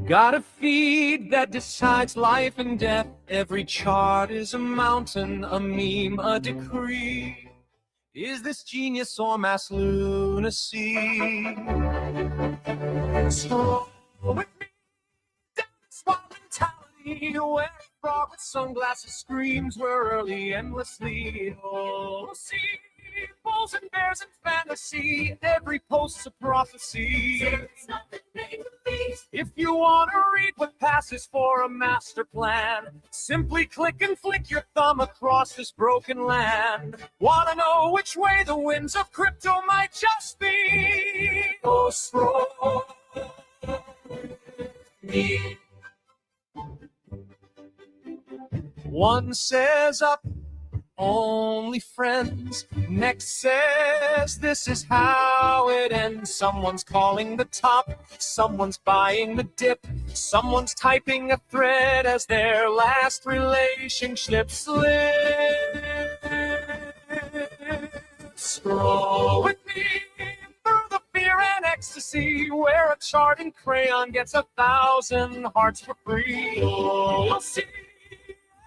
Got a feed that decides life and death. Every chart is a mountain, a meme, a decree. Is this genius or mass lunacy? So with me, that's what mentality. Where a frog with sunglasses screams we're early endlessly. Oh, see, bulls and bears and fantasy. Every post's a prophecy. It's nothing make-believe. If you want to read what passes for a master plan, simply click and flick your thumb across this broken land. Want to know which way the winds of crypto might just be? Oh, scroll me. One says up, only friends. Next says this is how it ends. Someone's calling the top, someone's buying the dip, someone's typing a thread as their last relationship slips. Scroll with me through the fear and ecstasy, where a chart in crayon gets 1,000 hearts for free. You'll see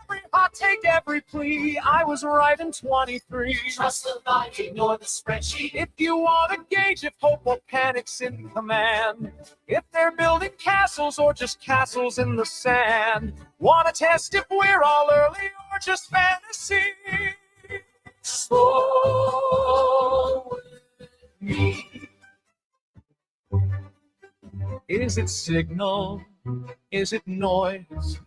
every hot take, every plea. I was right in 23. Trust the line, ignore the spreadsheet. If you want to gauge if hope or panic's in command, if they're building castles or just castles in the sand, want to test if we're all early or just fantasy? Slow with me. Is it signal? Is it noise?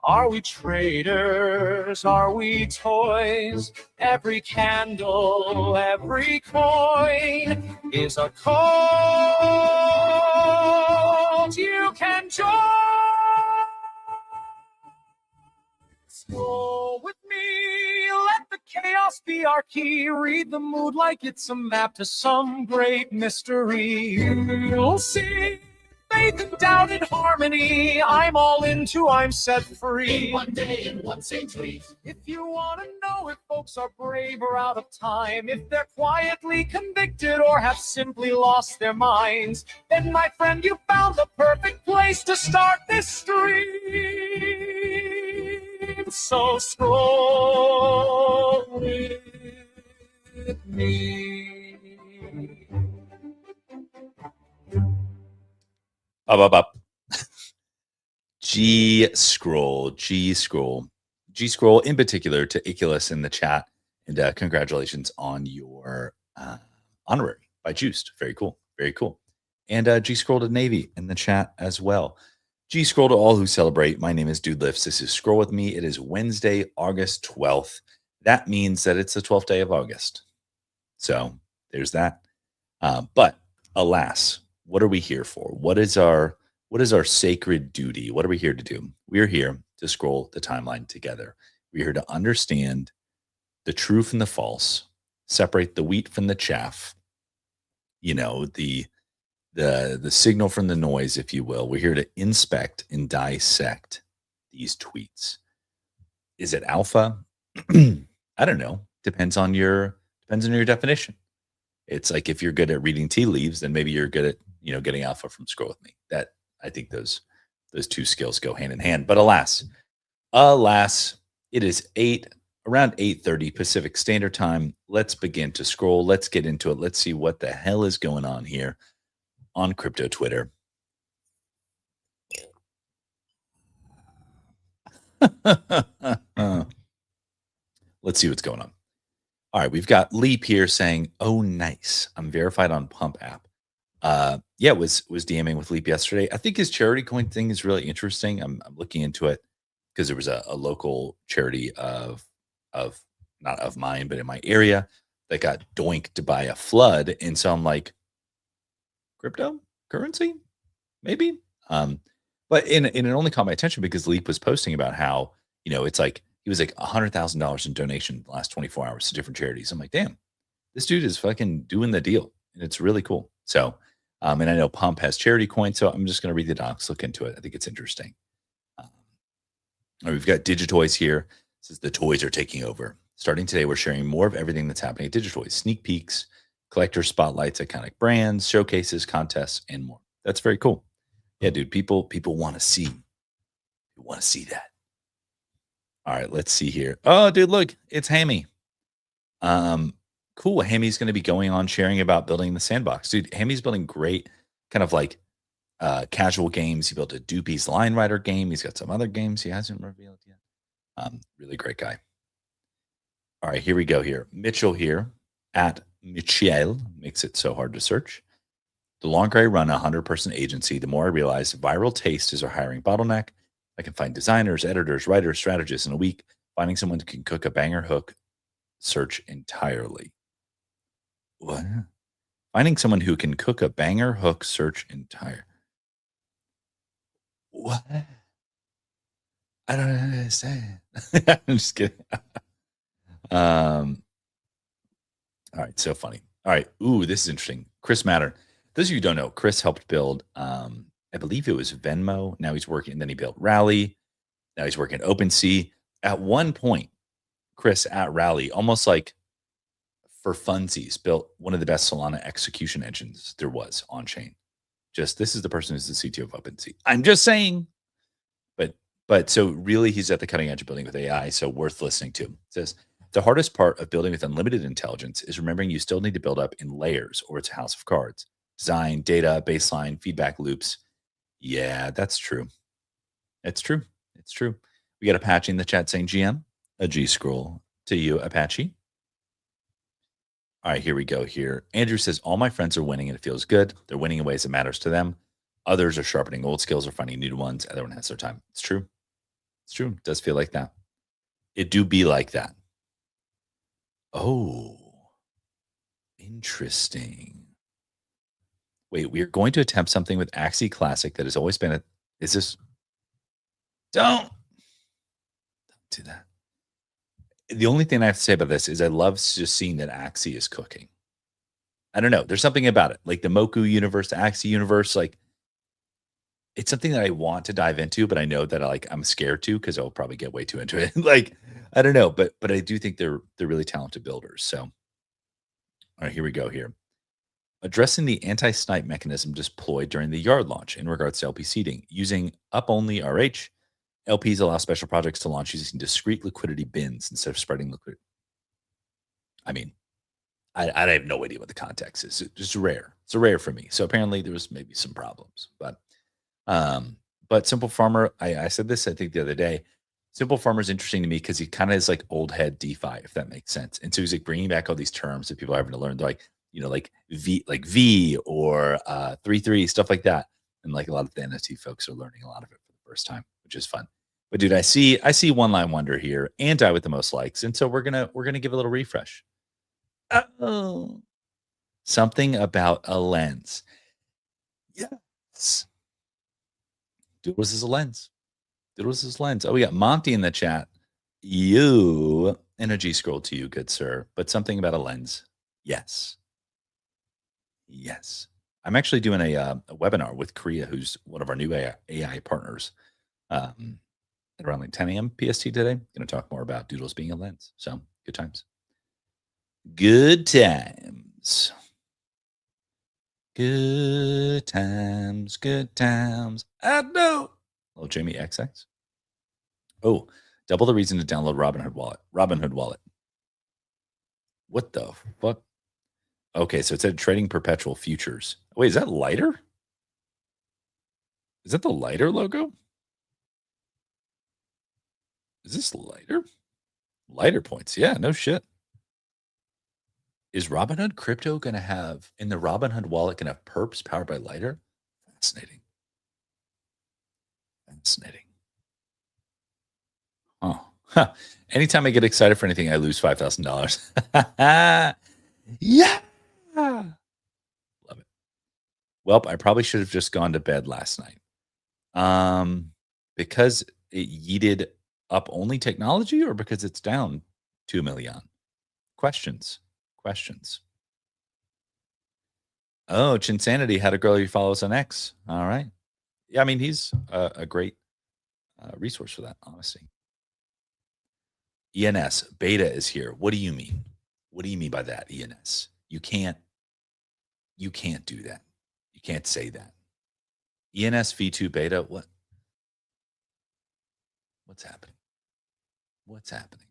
Are we traders? Are we toys? Every candle, every coin is a cult you can join. Scroll with me, let the chaos be our key. Read the mood like it's a map to some great mystery. You'll see faith and doubt in harmony. I'm all into, I'm set free. In one day, in one same tweet. If you want to know if folks are brave or out of time, if they're quietly convicted or have simply lost their minds, then my friend, you found the perfect place to start this stream. So scroll with me. Up. G scroll in particular to Iculus in the chat, and congratulations on your honorary by Juiced. Very cool. And G scroll to Navy in the chat as well. G scroll to all who celebrate. My name is Dude Lifts. This is Scroll with Me. It is Wednesday, August 12th. That means that it's the 12th day of August. So there's that. But alas, what are we here for? What is our sacred duty? What are we here to do? We are here to scroll the timeline together. We're here to understand the true from the false, separate the wheat from the chaff, the signal from the noise, if you will. We're here to inspect and dissect these tweets. Is it alpha? I don't know. Depends on your definition. It's like if you're good at reading tea leaves, then maybe you're good at getting alpha from Scroll with Me. That I think those two skills go hand in hand. But alas, it is around 8:30 Pacific Standard Time. Let's begin to scroll. Let's get into it. Let's see what the hell is going on here on crypto Twitter. Let's see what's going on. All right, we've got Leap here saying, "Oh, nice. I'm verified on Pump app." Was DMing with Leap yesterday. I think his charity coin thing is really interesting. I'm looking into it because there was a local charity of not of mine, but in my area that got doinked by a flood. And so I'm like, cryptocurrency? Maybe. But it only caught my attention because Leap was posting about how, it's like he was like $100,000 in donation the last 24 hours to different charities. I'm like, damn, this dude is fucking doing the deal. And it's really cool. So, and I know Pump has charity coins, so I'm just going to read the docs, look into it. I think it's interesting. We've got Digitoys here. It says the toys are taking over. Starting today, we're sharing more of everything that's happening at Digitoys. Sneak peeks, collector spotlights, iconic brands, showcases, contests, and more. That's very cool. Yeah, dude, people want to see. You want to see that. All right, let's see here. Oh, dude, look, it's Hammy. Cool. Hammy's going to be going on sharing about building the sandbox. Dude, Hammy's building great kind of like casual games. He built a Doopy's Line Rider game. He's got some other games he hasn't revealed yet. Really great guy. All right, here we go here. Mitchell here at Michel makes it so hard to search. The longer I run a 100-person agency, the more I realize viral taste is our hiring bottleneck. I can find designers, editors, writers, strategists in a week. Finding someone who can cook a banger hook search entirely. What? Finding someone who can cook a banger hook search entire. What? I don't understand. I'm just kidding. All right, so funny. All right, ooh, this is interesting. Chris Matter. Those of you who don't know, Chris helped build, I believe it was Venmo. Now he's working, and then he built Rally. Now he's working at OpenSea. At one point, Chris at Rally, almost like for funsies, built one of the best Solana execution engines there was on chain. Just this is the person who's the CTO of OpenSea. I'm just saying. But so really he's at the cutting edge of building with AI, so worth listening to. It says the hardest part of building with unlimited intelligence is remembering you still need to build up in layers or it's a house of cards. Design, data, baseline, feedback loops. Yeah, that's true. It's true. It's true. We got Apache in the chat saying GM, a G scroll to you, Apache. All right, here we go here. Andrew says, all my friends are winning and it feels good. They're winning in ways that matters to them. Others are sharpening old skills or finding new ones. Everyone has their time. It's true. It's true. It does feel like that. It do be like that. Oh, interesting. Wait, we are going to attempt something with Axie Classic that has always been is this? Don't do that. The only thing I have to say about this is I love just seeing that Axie is cooking. I don't know. There's something about it. Like the Moku universe, the Axie universe, like it's something that I want to dive into, but I know that I'm scared to because I'll probably get way too into it. Like, I don't know, but I do think they're really talented builders. So, all right, here we go here. Addressing the anti-snipe mechanism deployed during the yard launch in regards to LP seeding. Using up-only RH, LPs allow special projects to launch using discrete liquidity bins instead of spreading liquidity. I mean, I have no idea what the context is. It's just rare. It's rare for me. So apparently there was maybe some problems, but Simple Farmer, I said this, I think the other day, Simple Farmer is interesting to me because he kind of is like old head DeFi, if that makes sense. And so he's like bringing back all these terms that people are having to learn. They're like, like V or 3-3, stuff like that. And like a lot of the NFT folks are learning a lot of it for the first time, which is fun. But dude, I see One Line Wonder here, anti with the most likes. And so we're gonna give a little refresh. Oh, something about a lens. Yes. Doodles is a lens. Doodles is a lens. Oh, we got Monty in the chat. You, energy scroll to you, good sir. But something about a lens. Yes. Yes. I'm actually doing a webinar with Korea, who's one of our new AI partners, at around like 10 a.m. PST today. Going to talk more about Doodles being a lens. So good times. Good times. Good times. Good times. I know. Hello, Jamie XX. Oh, double the reason to download Robinhood Wallet. Robinhood Wallet. What the fuck? Okay, so it said trading perpetual futures. Wait, is that lighter? Is that the lighter logo? Is this lighter? Lighter points. Yeah, no shit. Is Robinhood Crypto going to have, in the Robinhood wallet, going to have perps powered by lighter? Fascinating. Fascinating. Oh, huh. Anytime I get excited for anything, I lose $5,000. Yeah. Love it. Well, I probably should have just gone to bed last night. Because it yeeted up only technology or because it's down 2 million? Questions. Oh, Chinsanity had a girl he follows on X. All right. Yeah, I mean, he's a great resource for that, honestly. ENS beta is here. What do you mean? What do you mean by that, ENS? You can't do that. You can't say that. ENS V2 beta. What's happening? What's happening?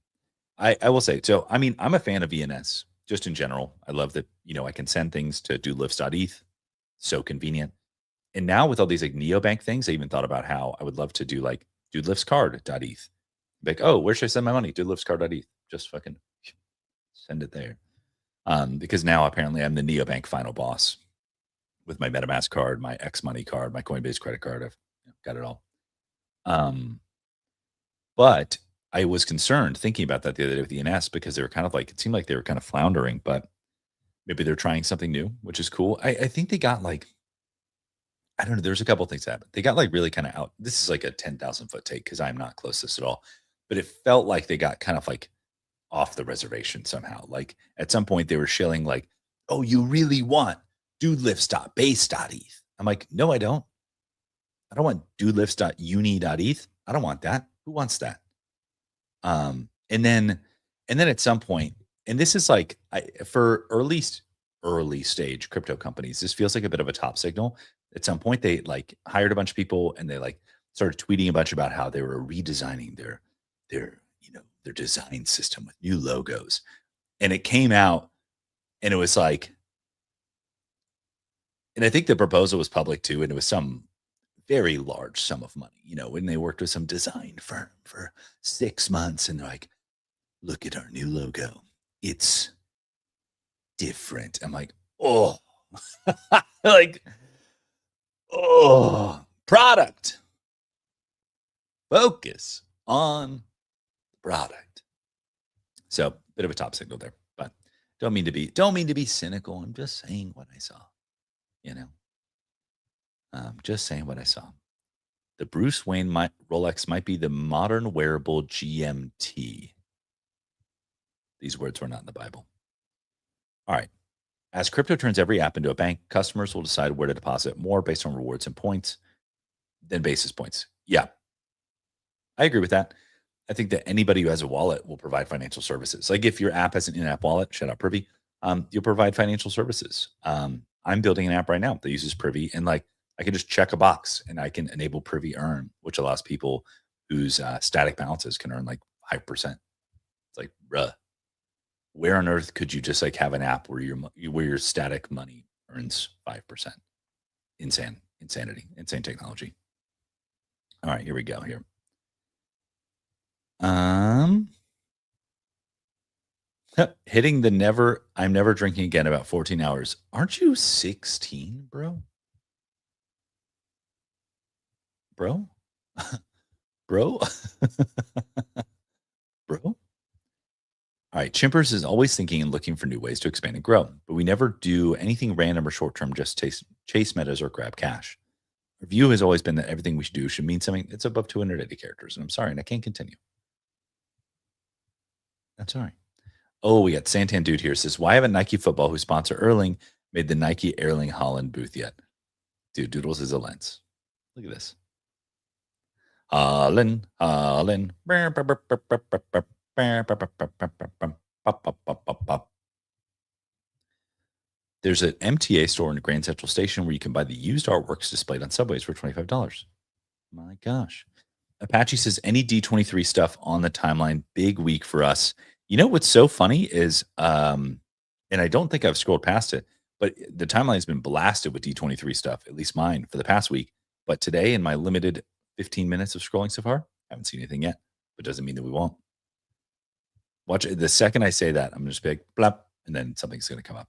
I will say, so I mean, I'm a fan of ENS just in general. I love that, I can send things to doodlifts.eth. So convenient. And now with all these like neobank things, I even thought about how I would love to do like doodliftscard.eth. Like, oh, where should I send my money? Doodliftscard.eth. Just fucking send it there. Because now apparently I'm the neobank final boss with my MetaMask card, my X Money card, my Coinbase credit card. I've got it all. But I was concerned thinking about that the other day with ENS because they were kind of like, it seemed like they were kind of floundering, but maybe they're trying something new, which is cool. I think they got like, I don't know. There's a couple of things that happened. They got like really kind of out. This is like a 10,000 foot take because I'm not close to this at all. But it felt like they got kind of like off the reservation somehow. Like at some point they were shilling like, oh, you really want doodlifts.base.eth. I'm like, no, I don't. I don't want doodlifts.uni.eth. I don't want that. Who wants that? And then at some point, and this is like for early stage crypto companies, this feels like a bit of a top signal. At some point, they like hired a bunch of people and they like started tweeting a bunch about how they were redesigning their design system with new logos. And it came out and it was like, and I think the proposal was public too, and it was some very large sum of money, when they worked with some design firm for 6 months and they're like, look at our new logo. It's different. I'm like, oh, like, oh, product. Focus on product. So bit of a top signal there, but don't mean to be cynical. I'm just saying what I saw, just saying what I saw. The Bruce Wayne Rolex might be the modern wearable GMT. These words were not in the Bible. All right. As crypto turns every app into a bank, customers will decide where to deposit more based on rewards and points than basis points. Yeah. I agree with that. I think that anybody who has a wallet will provide financial services. Like if your app has an in-app wallet, shout out Privy, you'll provide financial services. I'm building an app right now that uses Privy, and like I can just check a box and I can enable Privy Earn, which allows people whose static balances can earn like 5%. It's like, bruh, where on earth could you just like have an app where your static money earns 5%? Insanity, insane technology. All right, here we go here. Hitting the I'm never drinking again about 14 hours. Aren't you 16, bro? Bro? Bro? Bro? All right. Chimpers is always thinking and looking for new ways to expand and grow, but we never do anything random or short term, just chase metas or grab cash. Our view has always been that everything we should do should mean something that's above 280 characters. And I'm sorry, and I can't continue. I'm sorry. Oh, we got Santan Dude here. Says, why haven't Nike Football, who sponsor Erling, made the Nike Erling Haaland booth yet? Dude, Doodles is a lens. Look at this. Haaland. There's an MTA store in Grand Central Station where you can buy the used artworks displayed on subways for $25. My gosh. Apache says, any D23 stuff on the timeline, big week for us. You know what's so funny is, and I don't think I've scrolled past it, but the timeline has been blasted with D23 stuff, at least mine, for the past week. But today, in my limited 15 minutes of scrolling so far, I haven't seen anything yet, but doesn't mean that we won't. Watch it. The second I say that, I'm going to just be like, blap, and then something's going to come up.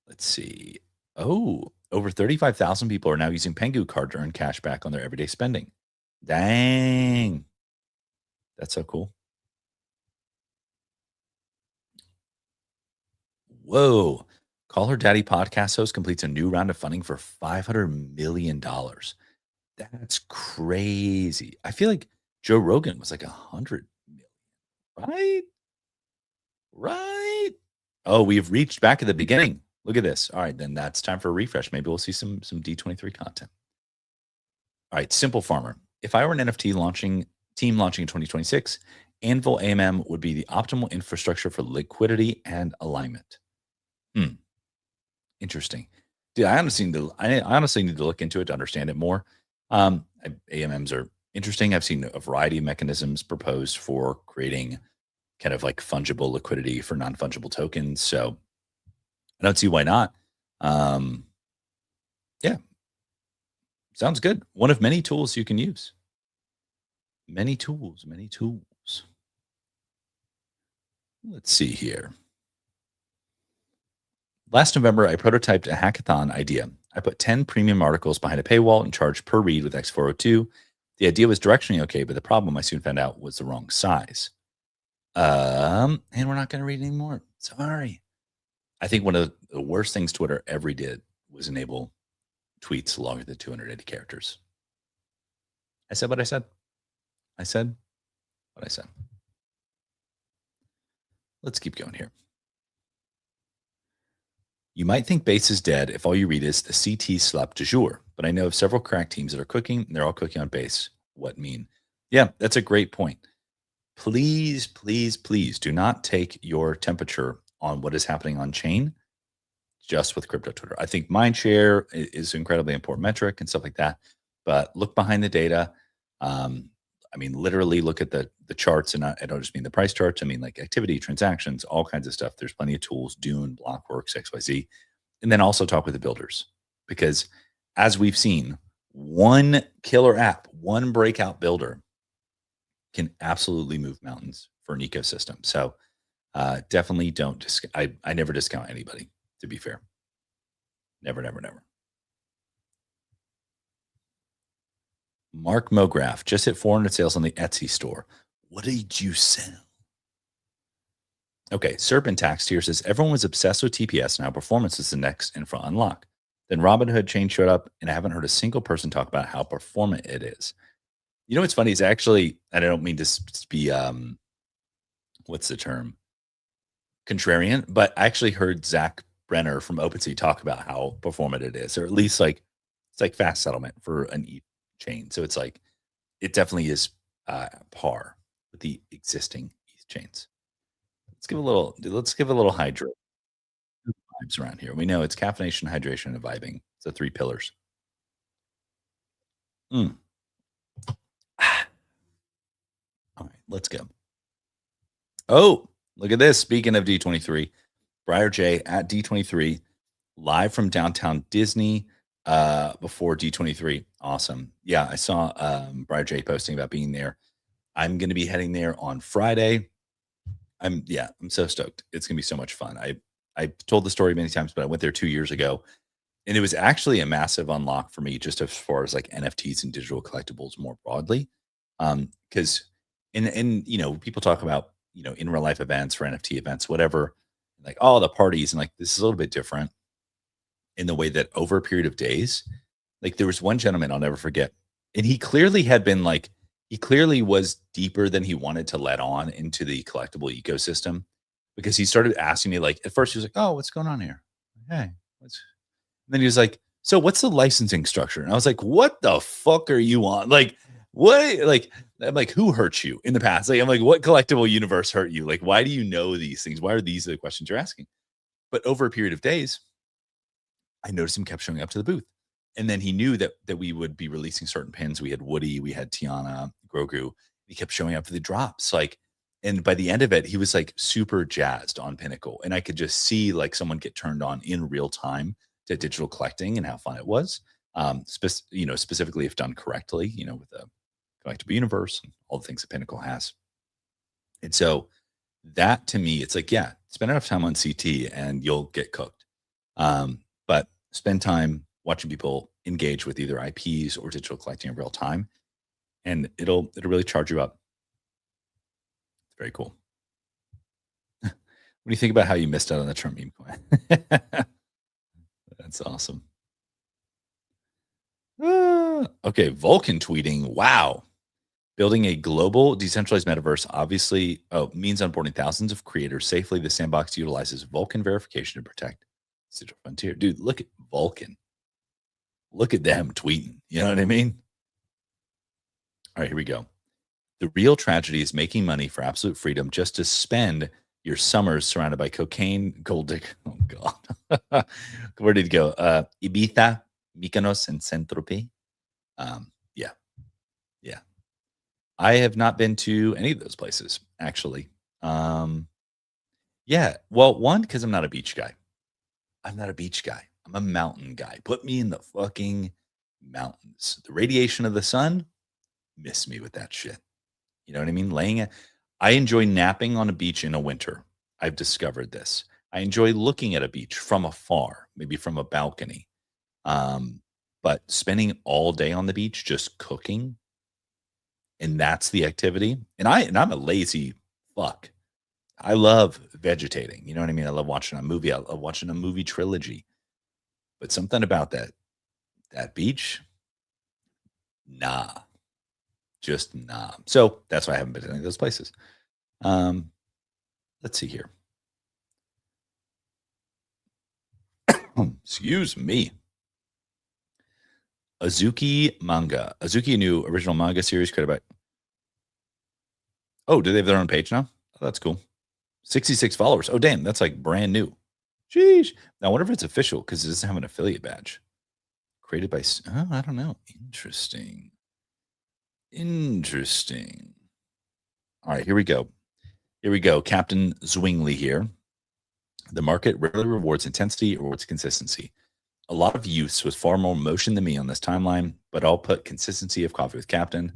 Let's see. Oh, over 35,000 people are now using Pengu Card to earn cash back on their everyday spending. Dang. That's so cool. Whoa. Call Her Daddy podcast host completes a new round of funding for $500 million. That's crazy. I feel like Joe Rogan was like 100 million. Right. Oh, we've reached back at the beginning. Look at this. All right, then that's time for a refresh. Maybe we'll see some D23 content. All right, Simple Farmer. If I were an NFT team launching in 2026, Anvil AMM would be the optimal infrastructure for liquidity and alignment. Interesting. Dude, I honestly need to look into it to understand it more. AMMs are interesting. I've seen a variety of mechanisms proposed for creating kind of like fungible liquidity for non-fungible tokens. So I don't see why not. Um, yeah, sounds good. One of many tools you can use. Many tools, many tools. Let's see here. Last November, I prototyped a hackathon idea. I put 10 premium articles behind a paywall and charged per read with X402. The idea was directionally okay, but the problem I soon found out was the wrong size. And we're not going to read anymore. Sorry. I think one of the worst things Twitter ever did was enable tweets longer than 280 characters. I said what I said. I said what I said. Let's keep going here. You might think Base is dead if all you read is the CT slap du jour, but I know of several crack teams that are cooking, and they're all cooking on Base. What mean? Yeah, that's a great point. Please, please, please do not take your temperature on what is happening on chain just with crypto Twitter. I think mindshare is an incredibly important metric and stuff like that, but look behind the data. I mean, literally look at the charts, and I don't just mean the price charts. I mean like activity, transactions, all kinds of stuff. There's plenty of tools, Dune, Blockworks, XYZ, and then also talk with the builders, because as we've seen, one killer app, one breakout builder can absolutely move mountains for an ecosystem. So definitely don't. I never discount anybody, to be fair. Never, never, never. Mark Mograph just hit 400 sales on the Etsy store. What did you sell? Okay, Serpentax here says everyone was obsessed with TPS and how performance is the next infra unlock. Then Robinhood chain showed up, and I haven't heard a single person talk about how performant it is. You know what's funny is actually, and I don't mean to be what's the term? Contrarian, but I actually heard Zach Brenner from OpenSea talk about how performant it is, or at least like it's like fast settlement for an ETH chain. So it's like it definitely is par with the existing ETH chains. Let's give a little hydro vibes around here. We know it's caffeination, hydration, and vibing. It's the three pillars. Mm. All right, let's go. Oh, look at this. Speaking of D23, Briar J at D23, live from downtown Disney before D23. Awesome. Yeah, I saw Briar J posting about being there. I'm going to be heading there on Friday. I'm so stoked. It's going to be so much fun. I told the story many times, but I went there 2 years ago, and it was actually a massive unlock for me, just as far as like NFTs and digital collectibles more broadly. Because and people talk about in real life events for NFT events, whatever, like all the parties, and like this is a little bit different in the way that over a period of days, like there was one gentleman I'll never forget, and he clearly had been like he clearly was deeper than he wanted to let on into the collectible ecosystem, because he started asking me, like, at first he was like, "Oh, what's going on here? Hey, what's?" And then he was like, "So what's the licensing structure?" And I was like, "What the fuck are you on? Like, what? Like, I'm like, who hurt you in the past? Like, I'm like, what collectible universe hurt you? Like, why do you know these things? Why are these the questions you're asking?" But over a period of days, I noticed him kept showing up to the booth. And then he knew that we would be releasing certain pins. We had Woody, we had Tiana, Grogu. He kept showing up for the drops. Like, and by the end of it, he was like super jazzed on Pinnacle. And I could just see like someone get turned on in real time to digital collecting and how fun it was. Specifically if done correctly, with the collectible universe and all the things that Pinnacle has. And so that to me, it's like, yeah, spend enough time on CT and you'll get cooked. But spend time watching people engage with either IPs or digital collecting in real time, and it'll really charge you up. It's very cool. What do you think about how you missed out on the Trump meme coin? That's awesome. Okay, Vulcan tweeting. Wow. Building a global decentralized metaverse obviously means onboarding thousands of creators safely. The sandbox utilizes Vulcan verification to protect digital frontier. Dude, look at Vulcan. Look at them tweeting. You know what I mean? All right, here we go. The real tragedy is making money for absolute freedom just to spend Your summers surrounded by cocaine, gold digger. Oh God, where did it go? Ibiza, Mykonos, and Saint-Tropez. Yeah, yeah. I have not been to any of those places actually. Yeah. Well, one because I'm not a beach guy. I'm not a beach guy. I'm a mountain guy. Put me in the fucking mountains. The radiation of the sun, miss me with that shit. You know what I mean? I enjoy napping on a beach in a winter. I've discovered this. I enjoy looking at a beach from afar, maybe from a balcony. Um, but spending all day on the beach just cooking, and that's the activity. And I'm a lazy fuck. I love vegetating. You know what I mean? I love watching a movie. I love watching a movie trilogy. But something about that beach, nah, just nah. So that's why I haven't been to any of those places. Um, let's see here. Excuse me. Azuki Manga. Azuki, a new original manga series created by. Oh, do they have their own page now? Oh, that's cool. 66 followers. Oh, damn. That's like brand new. Sheesh. Now, I wonder if it's official because it doesn't have an affiliate badge. Created by. Oh, I don't know. Interesting. Interesting. All right, here we go. Here we go. Captain Zwingli here. The market rarely rewards intensity or rewards consistency. A lot of youths with far more motion than me on this timeline, but I'll put consistency of Coffee with Captain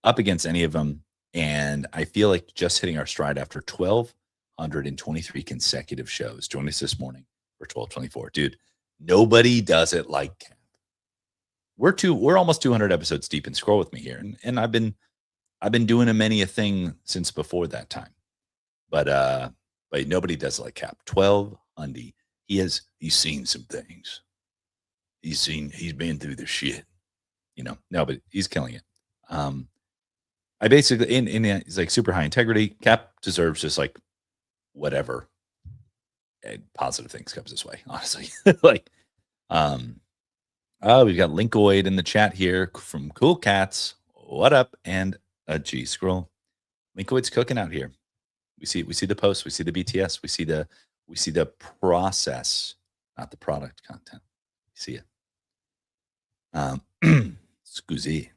up against any of them. And I feel like just hitting our stride after 1,223 consecutive shows. Join us this morning for 1224. Dude, nobody does it like Cap. We're almost 200 episodes deep in Scroll With Me here. And I've been doing a many a thing since before that time. But nobody does it like Cap. 12 Undy. He's seen some things. He's been through the shit, no, but he's killing it. I basically he's like super high integrity. Cap deserves just like whatever positive things comes this way, honestly. Like, we've got Linkoid in the chat here from Cool Cats. What up? And a G Scroll. Linkoid's cooking out here. We see the post, we see the BTS, we see the process, not the product content. You see it. Scusi.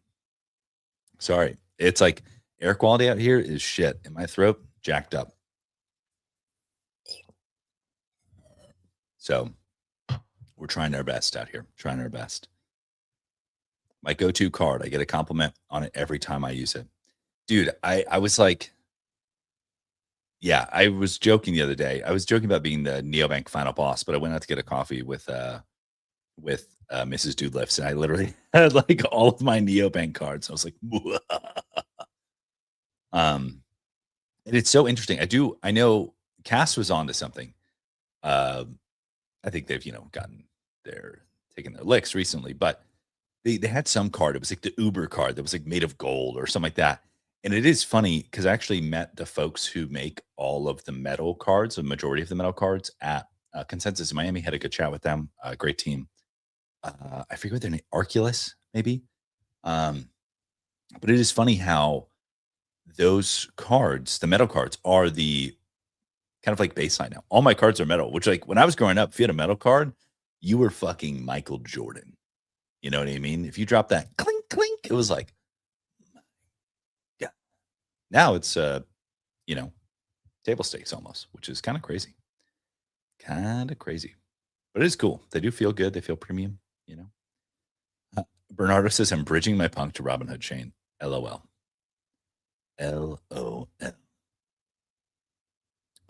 Sorry. It's like air quality out here is shit. And my throat jacked up. So we're trying our best out here. Trying our best. My go-to card. I get a compliment on it every time I use it. Dude, I was like, yeah, I was joking the other day. I was joking about being the Neobank final boss, but I went out to get a coffee with Mrs. Dude Lifts, and I literally had like all of my Neobank cards. I was like, and it's so interesting. I know Cass was on to something. I think they've, taken their licks recently, but they had some card. It was like the Uber card that was like made of gold or something like that. And it is funny because I actually met the folks who make all of the metal cards, a majority of the metal cards at Consensus in Miami. Had a good chat with them. Great team. I forget what their name, Arculus, maybe. But it is funny how those cards, the metal cards, are the kind of like baseline now. All my cards are metal, which like when I was growing up, if you had a metal card, you were fucking Michael Jordan. You know what I mean? If you drop that clink, clink, it was like, yeah. Now it's, table stakes almost, which is kind of crazy. Kind of crazy. But it is cool. They do feel good. They feel premium, Bernardo says, I'm bridging my punk to Robinhood chain. LOL. LOL.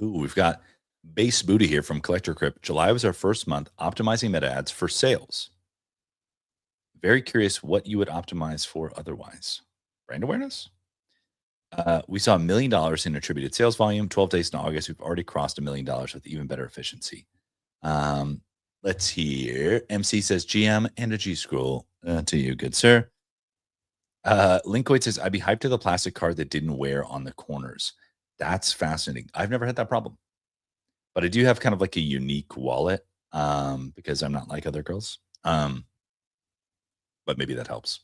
Ooh, we've got Base Booty here from Collector Crypt. July was our first month optimizing meta ads for sales. Very curious what you would optimize for otherwise. Brand awareness? We saw $1 million in attributed sales volume. 12 days in August. We've already crossed $1 million with even better efficiency. Let's hear. MC says GM and a G scroll to you, good sir. Linkoid says, I'd be hyped to the plastic card that didn't wear on the corners. That's fascinating. I've never had that problem. But I do have kind of like a unique wallet because I'm not like other girls. But maybe that helps.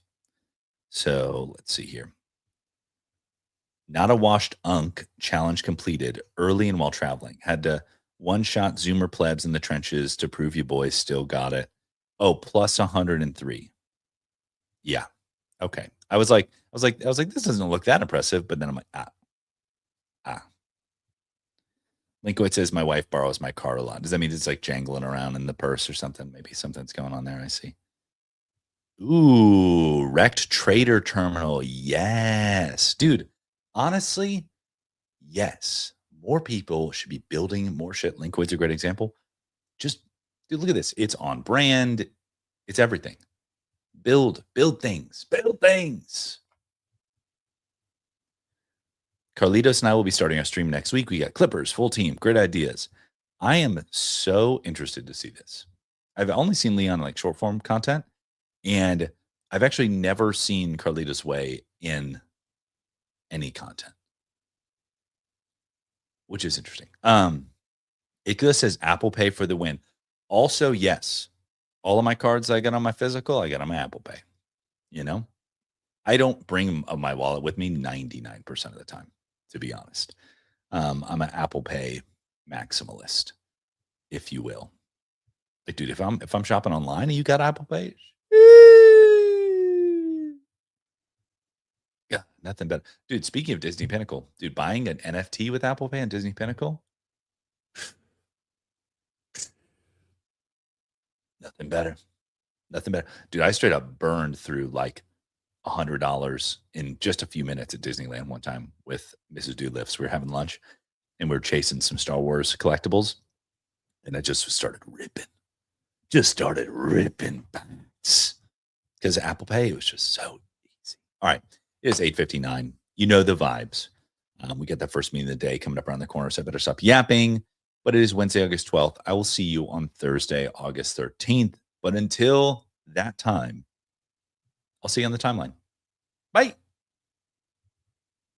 So let's see here. Not a washed unk. Challenge completed early and while traveling. Had to one-shot Zoomer plebs in the trenches to prove you boys still got it. Oh, plus 103. Yeah. Okay. I was like, this doesn't look that impressive. But then I'm like, ah. Linkwood says my wife borrows my car a lot. Does that mean it's like jangling around in the purse or something? Maybe something's going on there. I see. Ooh, wrecked trader terminal. Yes. Dude, honestly, yes. More people should be building more shit. Linkwood's a great example. Just, dude, look at this. It's on brand. It's everything. Build things. Build things. Carlitos and I will be starting our stream next week. We got Clippers, full team, great ideas. I am so interested to see this. I've only seen Leon like short form content, and I've actually never seen Carlitos Way in any content, which is interesting. Ikula says Apple Pay for the win. Also, yes, all of my cards I got on my physical, I got on my Apple Pay. You know, I don't bring my wallet with me 99% of the time, to be honest. I'm an Apple Pay maximalist, if you will. Like, dude, if I'm shopping online and you got Apple Pay, yeah, nothing better. Dude, speaking of Disney Pinnacle, dude, buying an NFT with Apple Pay and Disney Pinnacle, nothing better. Nothing better. Dude, I straight up burned through like $100 in just a few minutes at Disneyland one time with Mrs. Doolifts. We were having lunch and we were chasing some Star Wars collectibles. And I just started ripping. Because Apple Pay was just so easy. All right. It is 8:59. You know the vibes. We got that first meeting of the day coming up around the corner, so I better stop yapping. But it is Wednesday, August 12th. I will see you on Thursday, August 13th. But until that time, I'll see you on the timeline. Bye.